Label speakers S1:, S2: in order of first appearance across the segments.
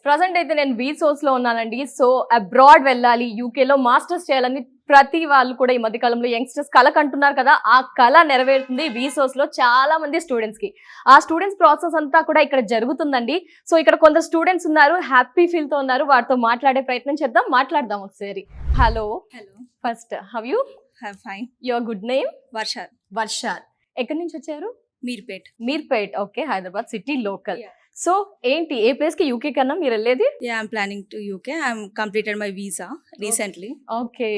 S1: Present అయితే నేను వీసోస్ లో ఉన్నానండి. సో అబ్రాడ్ వెళ్ళాలి, యూకేలో మాస్టర్స్ చేయాలని ప్రతి వాళ్ళు కూడా ఈ మధ్య కాలంలో యంగ్స్టర్స్ కల కంటున్నారు కదా. ఆ కళ నెరవేరుతుంది వీసోస్ లో చాలా మంది స్టూడెంట్స్ కి. ఆ స్టూడెంట్స్ ప్రాసెస్ అంతా కూడా ఇక్కడ జరుగుతుందండి. సో ఇక్కడ కొందరు స్టూడెంట్స్ ఉన్నారు, హ్యాపీ ఫీల్ తో ఉన్నారు. వారితో మాట్లాడే ప్రయత్నం చేద్దాం, మాట్లాడదాం ఒకసారి. Hello,
S2: Hello,
S1: first how you?
S2: I'm fine.
S1: Your good name?
S2: Varsha,
S1: వర్షాల్. ఎక్కడి నుంచి వచ్చారు?
S2: Meerpet.
S1: Meerpet. Okay, Hyderabad city local.
S2: Yeah.
S1: So ఏంటి, ఏ ప్లేస్ కి యూకే కన్నా మీరు వెళ్ళేది?
S2: Yeah, I'm planning to UK. I'm completed my visa recently.
S1: Okay,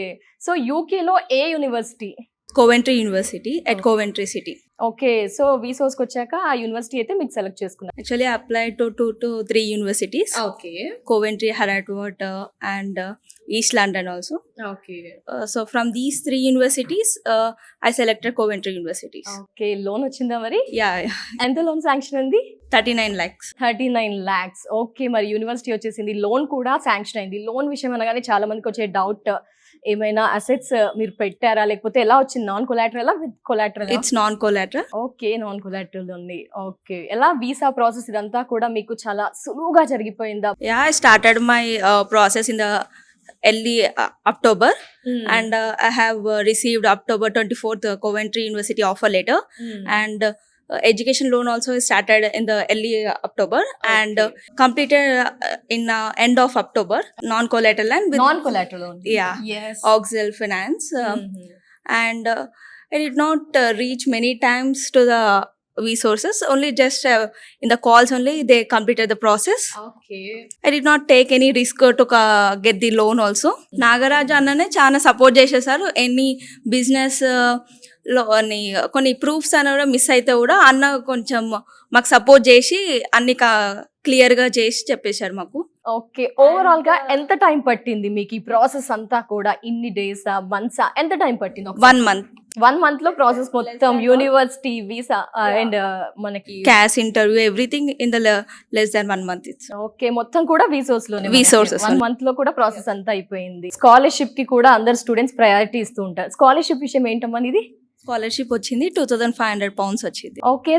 S1: so యూకేలో ఏ university?
S2: Coventry University at
S1: Okay.
S2: Coventry City.
S1: Okay, so వీసోస్కి వచ్చాక ఆ యూనివర్సిటీ అయితే మీకు సెలెక్ట్ చేసుకున్నారు.
S2: Actually, I applied to 3 universities.
S1: Okay
S2: Coventry, Harrogate, and East London also.
S1: Okay
S2: So from these 3 universities, I selected Coventry Universities.
S1: Okay, loan వచ్చిందా మరి?
S2: Yeah,
S1: ఎంత loan sanction ఉంది?
S2: 39 lakhs.
S1: 39 lakhs. ఓకే, మరి university వచ్చేసింది, loan కూడా sanction అయింది. Loan విషయం అనగానే చాలా మందికి వచ్చే డౌట్, ఏమైనా అసెట్స్ మీరు పెట్టారా, లేకపోతే ఎలా వచ్చింది? Non collateral with collateral?
S2: It's non-collateral.
S1: Okay, non collateral ఉంది. ఓకే, ఎలా వీసా ప్రాసెస్ ఇదంతా కూడా మీకు చాలా సులువుగా జరిగిపోయిందా?
S2: Yeah, I started my process in the early October. And I have received October 24th Coventry University offer letter, and education loan also started in the early October, and completed in end of October, non-collateral and with
S1: non collateral ఉంది.
S2: Yeah.
S1: Yes.
S2: Auxil Finance, and I did not reach many times to the resources, only just in the calls only they completed the process.
S1: Okay,
S2: I did not take any risk to get the loan also. Nagaraju అన్ననే చాలా support చేసేసారు. Any business లో కొన్ని proofs అనేవి కూడా miss అయితే కూడా అన్న కొంచెం మాకు సపోర్ట్ చేసి అన్ని క్లియర్ గా చేసి చెప్పేశారు మాకు.
S1: ఓకే, ఓవరాల్ గా ఎంత టైం పట్టింది మీకు ఈ ప్రాసెస్ అంతా కూడా? ఇన్ని డేస్, మంత్స్, ఎంత టైం పట్టింది?
S2: 1 month
S1: 1 month లో ప్రాసెస్ మొత్తం, యూనివర్సిటీ, వీసా అండ్ మనకి
S2: cash interview, everything in the less than 1 month. It's
S1: okay, మొత్తం కూడా వీసోస్ లోనే.
S2: Vsauces
S1: 1 month లో కూడా ప్రాసెస్ అంతా అయిపోయింది. స్కాలర్షిప్ కి కూడా అందరు స్టూడెంట్స్ ప్రయారిటీ ఇస్తూ ఉంటారు. స్కాలర్షిప్ విషయం ఏంటమ్మా ఇది?
S2: scholarship వచ్చింది, 2500 pounds వచ్చింది.
S1: ఓకే,